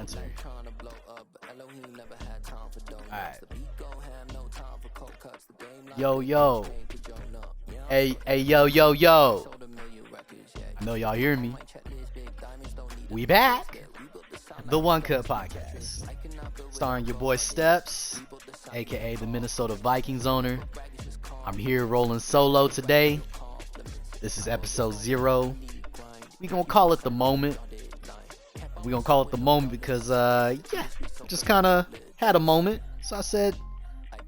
answer. Alright. Yo. Hey, yo. I know y'all hear me. We back. The One Cut Podcast. Starring your boy Steps, aka the Minnesota Vikings owner. I'm here rolling solo today. This is episode 0. We gonna call it the moment. We gonna call it the moment because just kinda had a moment. So I said,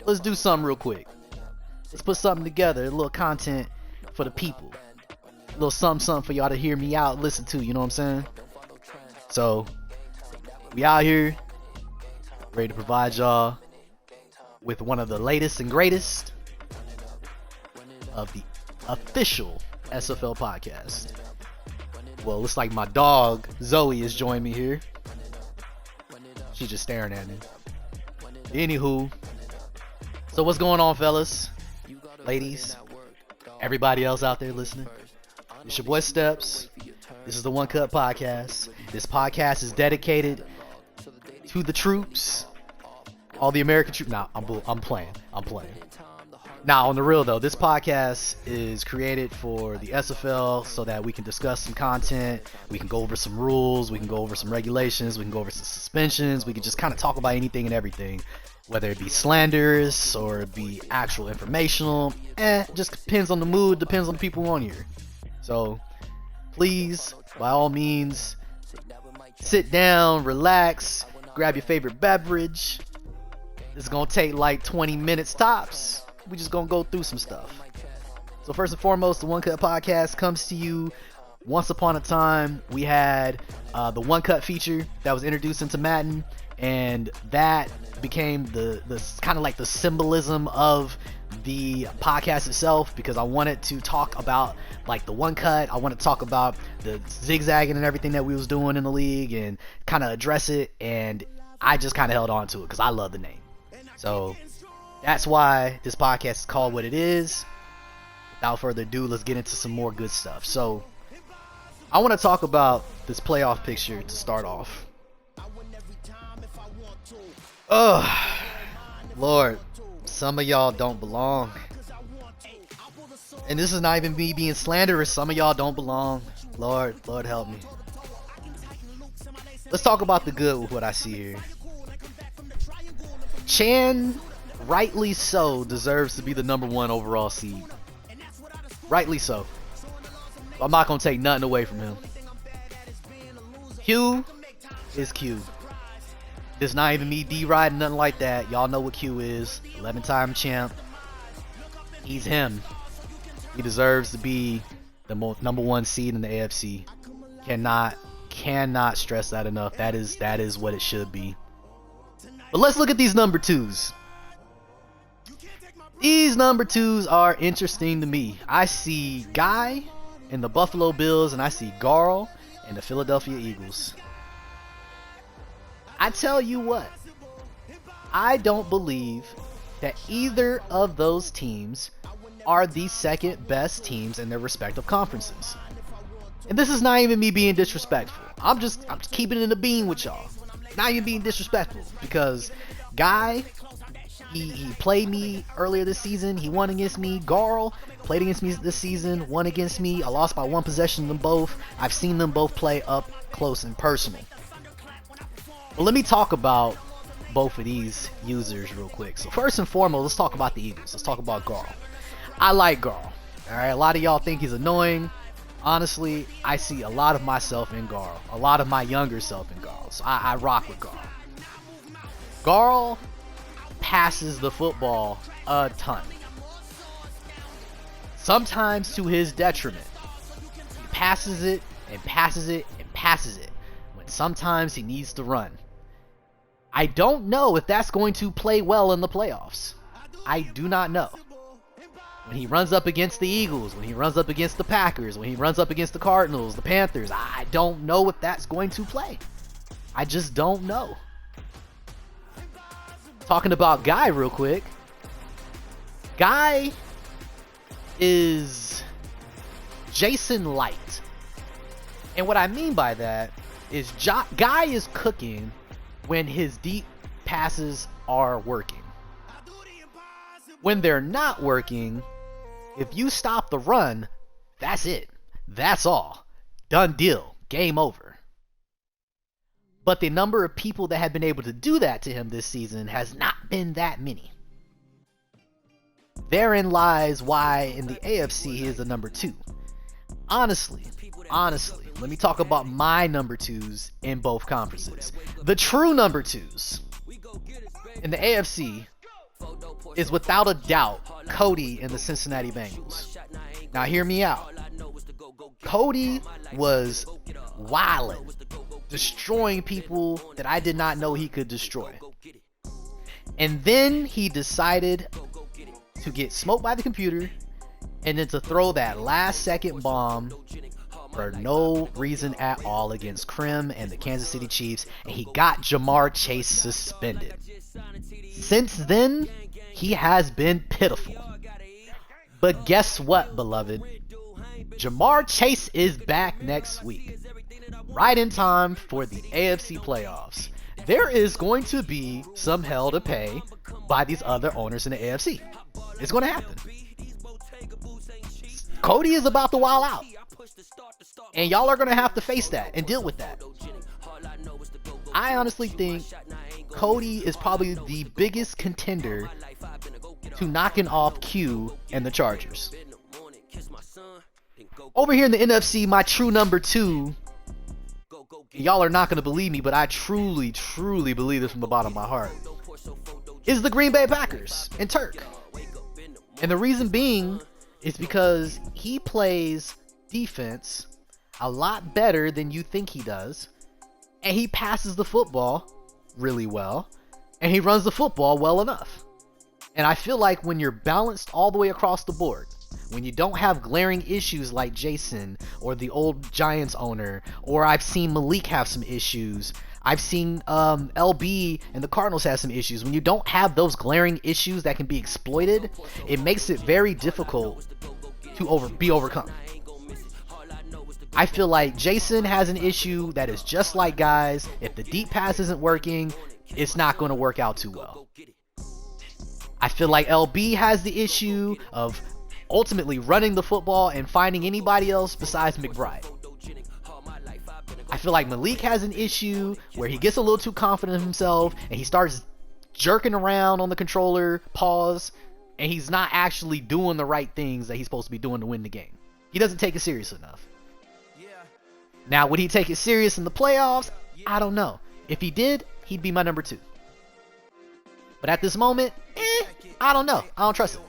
let's do something real quick. Let's put something together, a little content for the people. A little something for y'all to hear me out, listen to, you know what I'm saying? So, we out here, ready to provide y'all with one of the latest and greatest of the official SFL podcast. Well, looks like my dog, Zoe, is joining me here. She's just staring at me. Anywho, so what's going on, fellas? Ladies, everybody else out there listening? It's your boy Steps. This is the One Cut Podcast. This podcast is dedicated to the troops, all the American troops. Nah, I'm playing. Now, on the real though, this podcast is created for the SFL so that we can discuss some content, we can go over some rules, we can go over some regulations, we can go over some suspensions, we can just kind of talk about anything and everything, whether it be slanderous or it be actual informational. Just depends on the mood, depends on the people on here. So, please, by all means, sit down, relax, grab your favorite beverage. It's gonna take like 20 minutes tops. We just gonna go through some stuff. So first and foremost, the One Cut Podcast comes to you. Once upon a time, we had the One Cut feature that was introduced into Madden, and that became the kind of like the symbolism of the podcast itself, because I wanted to talk about like the One Cut. I want to talk about the zigzagging and everything that we was doing in the league and kind of address it, and I just kind of held on to it because I love the name. So that's why this podcast is called what it is. Without further ado, let's get into some more good stuff. So, I want to talk about this playoff picture to start off. Lord, some of y'all don't belong. And this is not even me being slanderous. Some of y'all don't belong. Lord help me. Let's talk about the good with what I see here. Chan, rightly so, deserves to be the number 1 overall seed. Rightly so. I'm not going to take nothing away from him. Q is Q. This not even me D-riding, nothing like that. Y'all know what Q is. 11-time champ. He's him. He deserves to be the number 1 seed in the AFC. Cannot stress that enough. That is what it should be. But let's look at these number 2s. These number 2s are interesting to me. I see Guy in the Buffalo Bills, and I see Garl in the Philadelphia Eagles. I tell you what, I don't believe that either of those teams are the second best teams in their respective conferences. And this is not even me being disrespectful. I'm just keeping it in the bean with y'all. Not even being disrespectful, because Guy, he played me earlier this season. He won against me. Garl played against me this season, won against me. I lost by 1 possession to them both. I've seen them both play up close and personal. But let me talk about both of these users real quick. So first and foremost, let's talk about the Eagles. Let's talk about Garl. I like Garl. Alright, a lot of y'all think he's annoying. Honestly, I see a lot of myself in Garl. A lot of my younger self in Garl. So I rock with Garl. Garl passes the football a ton. Sometimes to his detriment. He passes it and passes it and passes it, when sometimes he needs to run. I don't know if that's going to play well in the playoffs. I do not know. When he runs up against the Eagles, when he runs up against the Packers, when he runs up against the Cardinals, the Panthers, I don't know if that's going to play. I just don't know. Talking about Guy real quick. Guy is Jason Light. And what I mean by that is Guy is cooking when his deep passes are working. When they're not working, if you stop the run, that's it. That's all. Done deal. Game over. But the number of people that have been able to do that to him this season has not been that many. Therein lies why in the AFC he is the number 2. Honestly, let me talk about my number 2s in both conferences. The true number 2s in the AFC is without a doubt Cody and the Cincinnati Bengals. Now hear me out. Cody was wilding, destroying people that I did not know he could destroy. And then he decided to get smoked by the computer and then to throw that last second bomb for no reason at all against Krim and the Kansas City Chiefs, and he got Jamar Chase suspended. Since then, he has been pitiful. But guess what, beloved? Jamar Chase is back next week, right in time for the AFC playoffs. There is going to be some hell to pay by these other owners in the AFC. It's going to happen. Cody is about to wild out, and y'all are going to have to face that and deal with that. I honestly think Cody is probably the biggest contender to knocking off Q and the Chargers. Over here in the NFC, my true number 2, y'all are not going to believe me, but I truly believe this from the bottom of my heart, is the Green Bay Packers and Turk. And the reason being is because he plays defense a lot better than you think he does, and he passes the football really well, and he runs the football well enough. And I feel like when you're balanced all the way across the board, when you don't have glaring issues like Jason or the old Giants owner, or I've seen Malik have some issues, I've seen LB and the Cardinals have some issues. When you don't have those glaring issues that can be exploited, it makes it very difficult to be overcome. I feel like Jason has an issue that is just like guys. If the deep pass isn't working, it's not going to work out too well. I feel like LB has the issue of ultimately running the football and finding anybody else besides McBride. I feel like Malik has an issue where he gets a little too confident in himself and he starts jerking around on the controller, pause, and he's not actually doing the right things that he's supposed to be doing to win the game. He doesn't take it serious enough. Now, would he take it serious in the playoffs? I don't know. If he did, he'd be my number 2. But at this moment, I don't know. I don't trust it.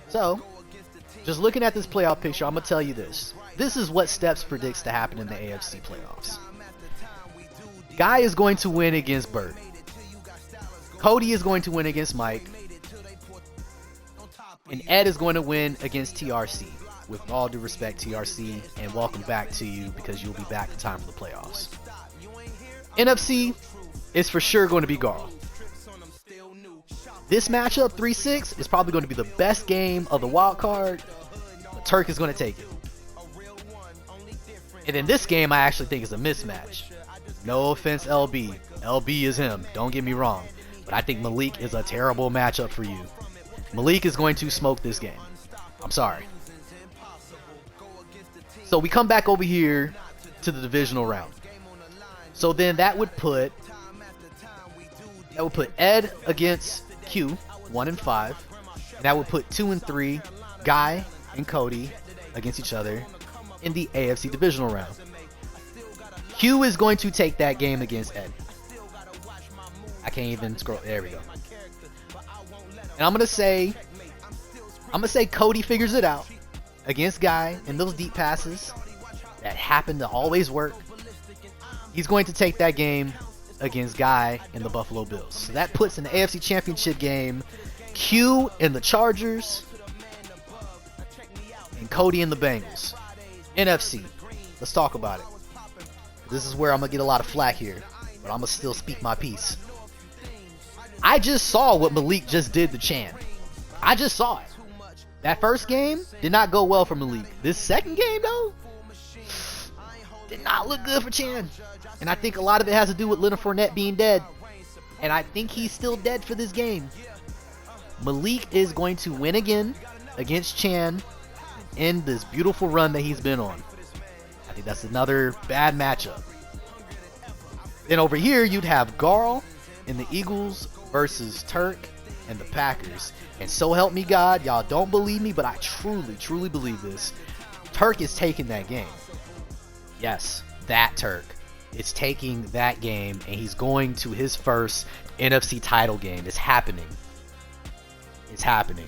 So, just looking at this playoff picture, I'm going to tell you this. This is what Steps predicts to happen in the AFC playoffs. Guy is going to win against Bert. Cody is going to win against Mike. And Ed is going to win against TRC. With all due respect, TRC, and welcome back to you because you'll be back in time for the playoffs. NFC is for sure going to be Garl. This matchup, 3-6, is probably going to be the best game of the wild card. But Turk is going to take it. And in this game, I actually think it's a mismatch. No offense, LB. LB is him. Don't get me wrong. But I think Malik is a terrible matchup for you. Malik is going to smoke this game. I'm sorry. So we come back over here to the divisional round. So then that would put Ed against Q, 1-5. And that would put 2 and 3, Guy and Cody against each other in the AFC divisional round. Q is going to take that game against Ed. I can't even scroll. There we go. And I'm gonna say Cody figures it out against Guy and those deep passes that happen to always work. He's going to take that game against Guy and the Buffalo Bills. So that puts in the AFC Championship game Q and the Chargers and Cody and the Bengals. NFC, let's talk about it. This is where I'm gonna get a lot of flack here, but I'm gonna still speak my piece. I just saw what Malik just did to Chan. I just saw it. That first game did not go well for Malik. This second game though, did not look good for Chan. And I think a lot of it has to do with Leonard Fournette being dead. And I think he's still dead for this game. Malik is going to win again against Chan and end this beautiful run that he's been on. I think that's another bad matchup. Then over here, you'd have Garl and the Eagles versus Turk and the Packers. And so help me God, y'all don't believe me, but I truly, truly believe this. Turk is taking that game. Yes, that Turk is taking that game, and he's going to his first NFC title game. It's happening. It's happening.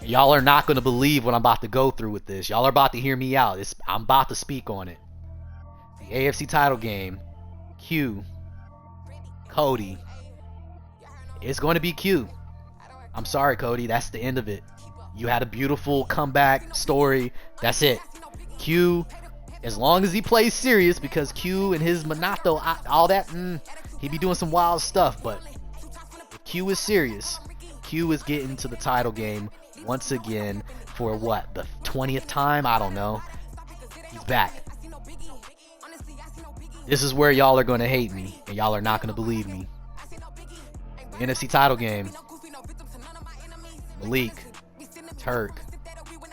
And y'all are not going to believe what I'm about to go through with this. Y'all are about to hear me out. I'm about to speak on it. The AFC title game, Q, Cody. It's going to be Q. I'm sorry, Cody. That's the end of it. You had a beautiful comeback story. That's it. Q, as long as he plays serious, because Q and his Minato, all that, he be doing some wild stuff. But if Q is serious, Q is getting to the title game once again for what, the 20th time? I don't know. He's back. This is where y'all are going to hate me, and y'all are not going to believe me. The NFC title game, Malik, Turk.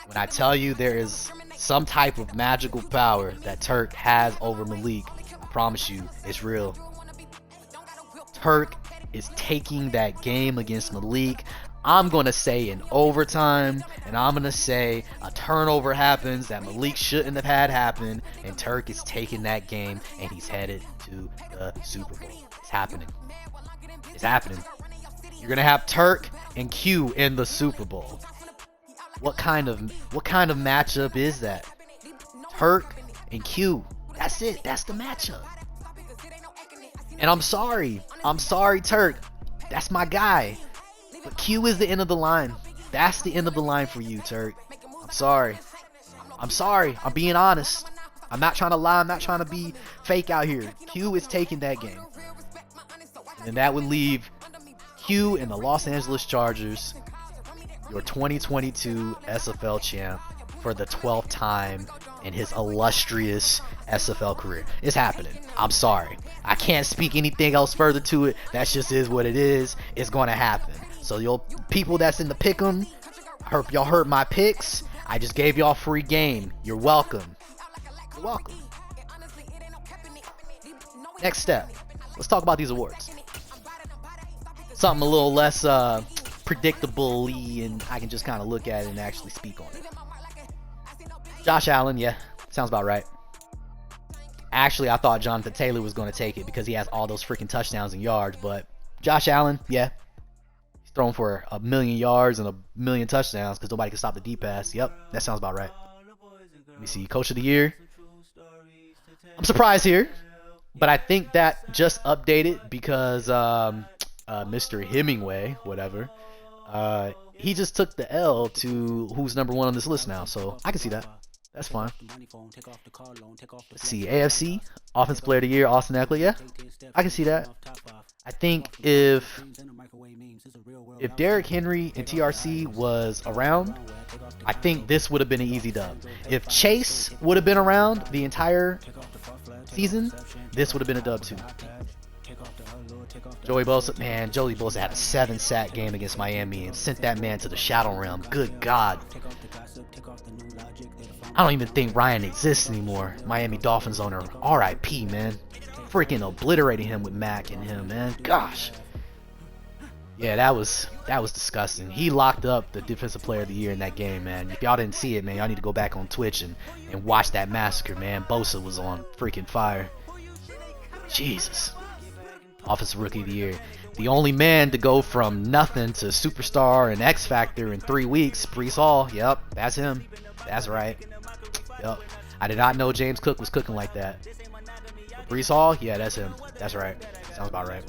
When I tell you there is some type of magical power that Turk has over Malik, I promise you, it's real. Turk is taking that game against Malik. I'm going to say in overtime, and I'm going to say a turnover happens that Malik shouldn't have had happen, and Turk is taking that game, and he's headed to the Super Bowl. It's happening. It's happening. You're going to have Turk and Q in the Super Bowl. What kind of matchup is that? Turk and Q. That's it. That's the matchup. And I'm sorry, Turk. That's my guy. But Q is the end of the line. That's the end of the line for you, Turk. I'm sorry. I'm being honest. I'm not trying to lie. I'm not trying to be fake out here. Q is taking that game. And that would leave Q and the Los Angeles Chargers your 2022 SFL champ for the 12th time in his illustrious SFL career. It's happening. I'm sorry. I can't speak anything else further to it. That just is what it is. It's going to happen. So y'all people that's in the pick'em, I hope y'all heard my picks. I just gave y'all free game. You're welcome. You're welcome. Next step. Let's talk about these awards. Something a little less predictable-y, and I can just kind of look at it and actually speak on it. Josh Allen, yeah, sounds about right. Actually, I thought Jonathan Taylor was going to take it because he has all those freaking touchdowns and yards, but Josh Allen, yeah, he's thrown for 1,000,000 yards and 1,000,000 touchdowns because nobody can stop the deep pass. Yep, that sounds about right. Let me see, Coach of the Year. I'm surprised here, but I think that just updated because Mr. Hemingway, whatever, he just took the L to who's number one on this list now, so I can see that. That's fine. Let's see, AFC, Offensive Player of the Year, Austin Eckler, yeah, I can see that. I think if Derrick Henry and TRC was around, I think this would have been an easy dub. If Chase would have been around the entire season, this would have been a dub too. Joey Bosa, man, Joey Bosa had a 7-sack game against Miami and sent that man to the Shadow Realm. Good God. I don't even think Ryan exists anymore. Miami Dolphins owner, RIP, man. Freaking obliterating him with Mac and him, man. Gosh. Yeah, that was disgusting. He locked up the Defensive Player of the Year in that game, man. If y'all didn't see it, man, y'all need to go back on Twitch and watch that massacre, man. Bosa was on freaking fire. Jesus. Offensive Rookie of the Year. The only man to go from nothing to superstar and X Factor in 3 weeks, Breece Hall. Yep, that's him. That's right. Yep. I did not know James Cook was cooking like that. But Breece Hall, yeah, that's him. That's right. Sounds about right.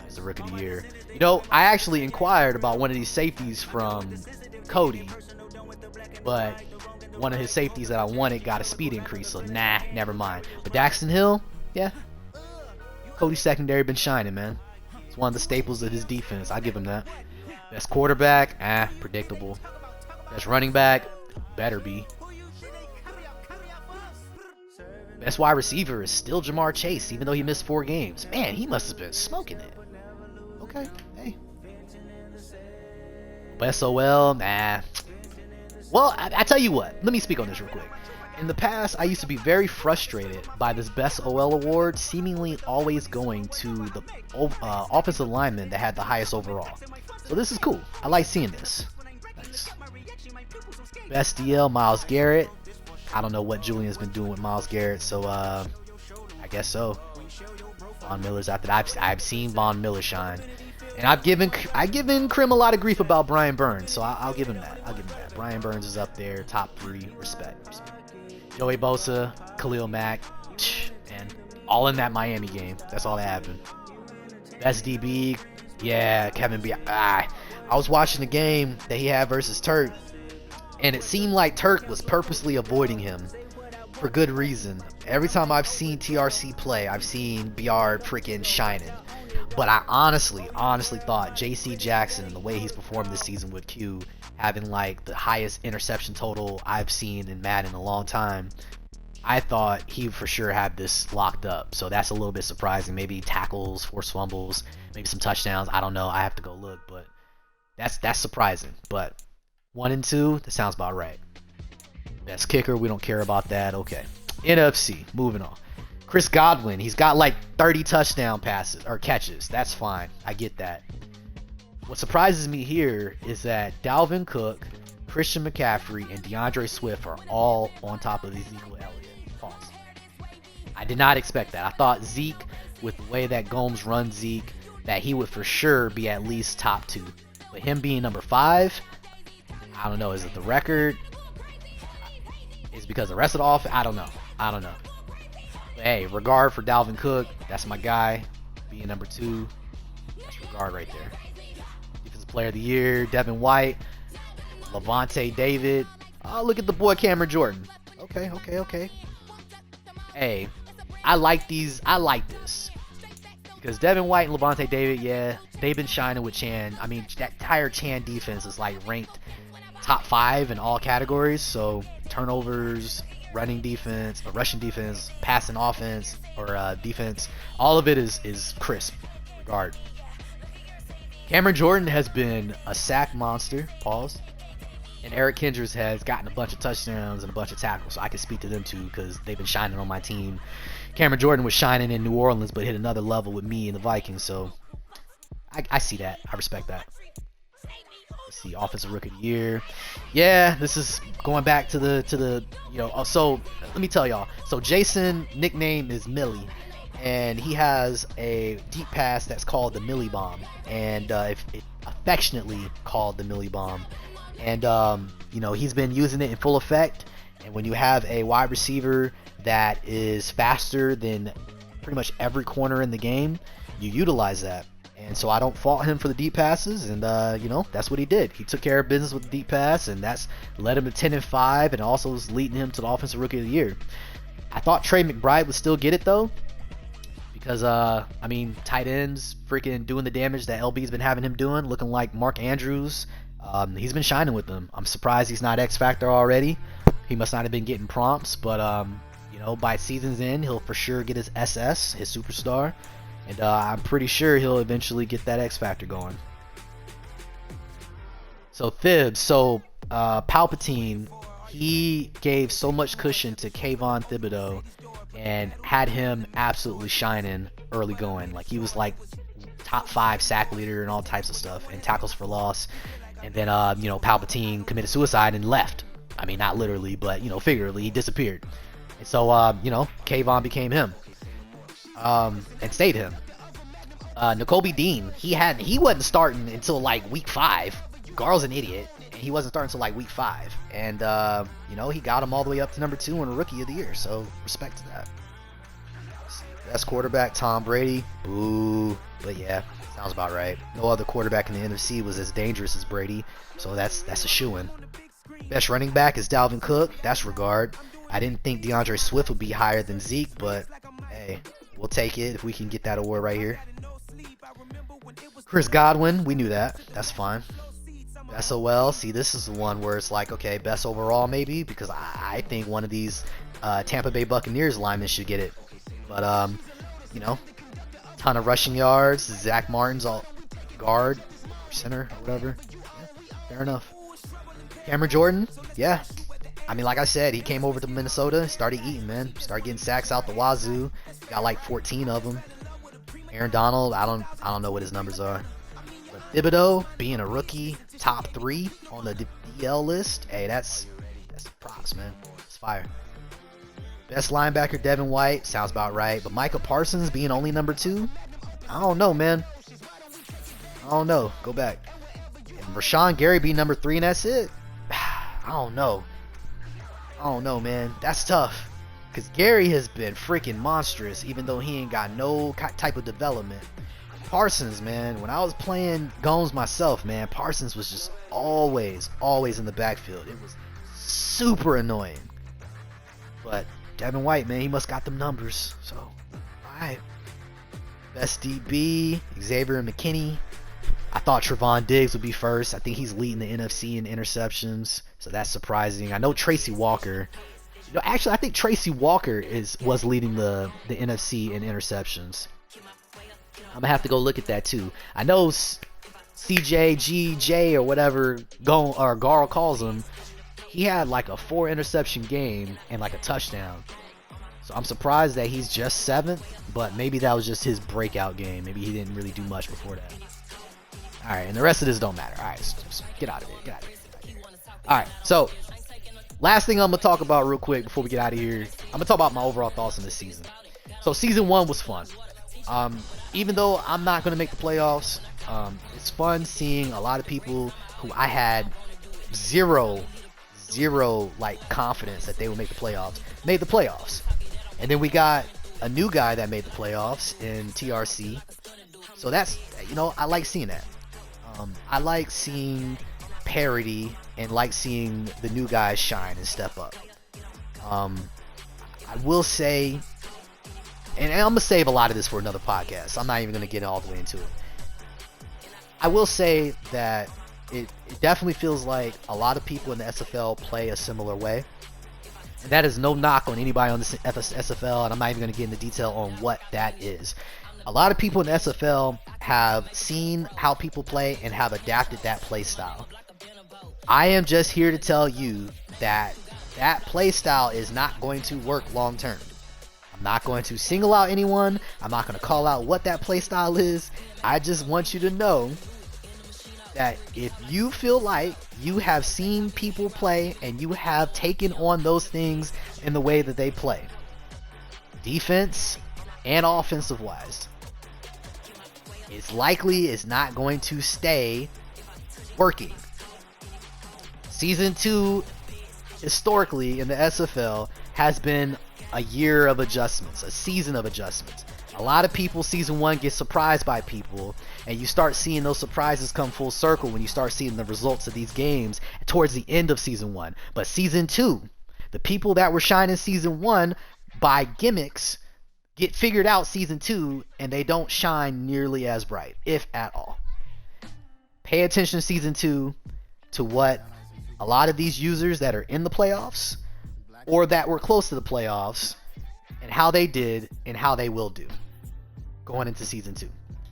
He's the Rookie of the Year. You know, I actually inquired about one of these safeties from Cody, but one of his safeties that I wanted got a speed increase, so nah, never mind. But Daxton Hill, yeah. Cody's secondary been shining, man. It's one of the staples of his defense. I give him that. Best quarterback, predictable. Best running back, better be. Best wide receiver is still Jamar Chase, even though he missed 4 games. Man, he must have been smoking it. Okay, hey. Best OL, nah. Well, I tell you what. Let me speak on this real quick. In the past, I used to be very frustrated by this Best OL award seemingly always going to the offensive lineman that had the highest overall. So this is cool. I like seeing this. Nice. Best DL, Myles Garrett. I don't know what Julian's been doing with Myles Garrett, so I guess so. Von Miller's after that. I've seen Von Miller shine, and I've given Krim a lot of grief about Brian Burns, so I'll give him that. Brian Burns is up there, top 3, respect. Joey Bosa, Khalil Mack, and all in that Miami game. That's all that happened. Best DB, yeah, Kevin B. I was watching the game that he had versus Turk, and it seemed like Turk was purposely avoiding him for good reason. Every time I've seen TRC play, I've seen BR freaking shining. But I honestly thought JC Jackson, the way he's performed this season with Q, having like the highest interception total I've seen in Madden in a long time, I thought he for sure had this locked up. So that's a little bit surprising. Maybe tackles, forced fumbles, maybe some touchdowns. I don't know. I have to go look, but that's surprising. But 1 and 2, that sounds about right. Best kicker, we don't care about that. Okay. NFC, moving on. Chris Godwin, he's got like 30 touchdown passes or catches. That's fine. I get that. What surprises me here is that Dalvin Cook, Christian McCaffrey, and DeAndre Swift are all on top of Ezekiel Elliott. Pause. I did not expect that. I thought Zeke, with the way that Gomes runs Zeke, that he would for sure be at least top 2. But him being number 5, I don't know. Is it the record? Is it because the rest of the offense? I don't know. But hey, regard for Dalvin Cook. That's my guy. Being number 2. That's regard right there. Defensive Player of the Year, Devin White, Levante David. Oh, look at the boy Cameron Jordan. Okay. Hey, I like these. I like this. Because Devin White and Levante David, yeah, they've been shining with Chan. I mean, that entire Chan defense is like ranked top 5 in all categories. So turnovers, running defense, rushing defense, passing offense, or defense, all of it is crisp. Regard. Cameron Jordan has been a sack monster. Pause. And Eric Kendricks has gotten a bunch of touchdowns and a bunch of tackles. So I can speak to them too because they've been shining on my team. Cameron Jordan was shining in New Orleans, but hit another level with me and the Vikings. So I see that. I respect that. Let's see, Offensive Rookie of the Year. Yeah, this is going back to the so let me tell y'all. So Jason nickname is Millie, and he has a deep pass that's called the Millie Bomb, and affectionately called the Millie Bomb. And he's been using it in full effect. And when you have a wide receiver that is faster than pretty much every corner in the game, you utilize that. And so I don't fault him for the deep passes, and that's what he did. He took care of business with the deep pass, and that's led him to 10-5, and also is leading him to the Offensive Rookie of the Year. I thought Trey McBride would still get it though, because tight ends freaking doing the damage that LB's been having him doing, looking like Mark Andrews. He's been shining with them. I'm surprised he's not X Factor already. He must not have been getting prompts, but by season's end, he'll for sure get his SS, his superstar. And I'm pretty sure he'll eventually get that X Factor going. So Thibs, Palpatine, he gave so much cushion to Kayvon Thibodeau and had him absolutely shining early going. Like he was like top 5 sack leader and all types of stuff and tackles for loss. And then Palpatine committed suicide and left. I mean, not literally, but figuratively, he disappeared. And so Kayvon became him. And stayed him. N'Kobe Dean, he wasn't starting until like week 5. Garl's an idiot, and he wasn't starting until like week 5. And he got him all the way up to number 2 in the Rookie of the Year. So respect to that. Best quarterback, Tom Brady. Boo. But yeah, sounds about right. No other quarterback in the NFC was as dangerous as Brady, so that's a shoo-in. Best running back is Dalvin Cook. That's regard. I didn't think DeAndre Swift would be higher than Zeke, but hey, we'll take it if we can get that award right here. Chris Godwin, we knew that. That's fine. SOL, see, this is the one where it's like, okay, best overall maybe, because I think one of these Tampa Bay Buccaneers linemen should get it. But, ton of rushing yards. Zach Martin's all guard, center, or whatever. Yeah, fair enough. Cameron Jordan, yeah. I mean, like I said, he came over to Minnesota, started eating, man. Started getting sacks out the wazoo. Got like 14 of them. Aaron Donald, I don't know what his numbers are. But Thibodeau, being a rookie, top 3 on the DL list, hey, that's props, man. It's fire. Best linebacker, Devin White, sounds about right. But Micah Parsons being only number 2, I don't know, man. I don't know. Go back. And Rashawn Gary being number 3, and that's it. I don't know. I don't know, man. That's tough. Because Gary has been freaking monstrous, even though he ain't got no type of development. Parsons, man, when I was playing Gomes myself, man, Parsons was just always in the backfield. It was super annoying. But Devin White, man, he must got them numbers. So, alright. Best DB, Xavier McKinney. I thought Trevon Diggs would be first. I think he's leading the NFC in interceptions, so that's surprising. I know Tracy Walker. Actually, I think Tracy Walker was leading the NFC in interceptions. I'm gonna have to go look at that too. I know CJGJ or whatever Garl calls him. He had like a 4 interception game and like a touchdown. So I'm surprised that he's just 7th, but maybe that was just his breakout game. Maybe he didn't really do much before that. Alright, and the rest of this don't matter. Alright, just get out of it. Get out of it. Alright, so last thing I'm going to talk about real quick before we get out of here. I'm going to talk about my overall thoughts on this season. So season 1 was fun. Even though I'm not going to make the playoffs, it's fun seeing a lot of people who I had zero like confidence that they would make the playoffs, made the playoffs. And then we got a new guy that made the playoffs in TRC. So that's, I like seeing that. I like seeing parity and like seeing the new guys shine and step up. I will say, and I'm going to save a lot of this for another podcast. I'm not even going to get all the way into it. I will say that it definitely feels like a lot of people in the SFL play a similar way. And that is no knock on anybody on the SFL, and I'm not even going to get into detail on what that is. A lot of people in the SFL have seen how people play and have adapted that play style. I am just here to tell you that play style is not going to work long term. I'm not going to single out anyone. I'm not going to call out what that play style is. I just want you to know that if you feel like you have seen people play and you have taken on those things in the way that they play, defense and offensive wise, it's likely it's not going to stay working. Season 2, historically in the SFL, has been a year of adjustments, a season of adjustments. A lot of people, season 1, get surprised by people, and you start seeing those surprises come full circle when you start seeing the results of these games towards the end of season 1. But season 2, the people that were shining season 1 by gimmicks get figured out season 2, and they don't shine nearly as bright, if at all. Pay attention season 2 to what a lot of these users that are in the playoffs or that were close to the playoffs and how they did and how they will do going into season 2.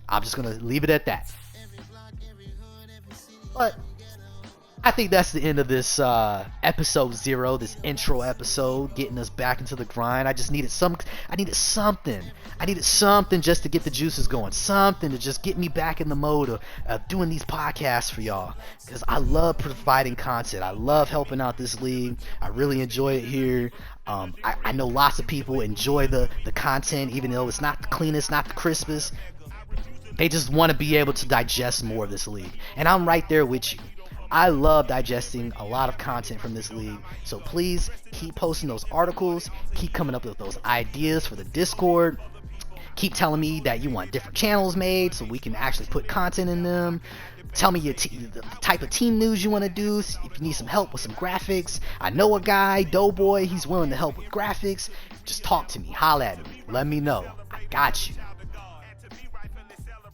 I'm just going to leave it at that. But I think that's the end of this episode 0, this intro episode, getting us back into the grind. I needed something just to get the juices going, something to just get me back in the mode of doing these podcasts for y'all, because I love providing content. I love helping out this league. I really enjoy it here. I know lots of people enjoy the content, even though it's not the cleanest, not the crispest. They just want to be able to digest more of this league, and I'm right there with you. I love digesting a lot of content from this league, so please keep posting those articles, keep coming up with those ideas for the Discord, keep telling me that you want different channels made so we can actually put content in them. Tell me the type of team news you want to do, if you need some help with some graphics. I know a guy, Doughboy, he's willing to help with graphics. Just talk to me, holla at me, let me know. I got you.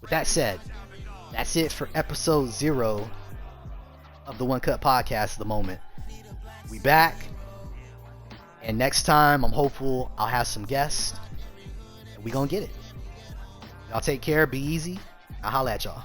With that said, that's it for episode 0 of the One Cut Podcast at the moment. We back. And next time, I'm hopeful I'll have some guests. And we gonna get it. Y'all take care. Be easy. I'll holla at y'all.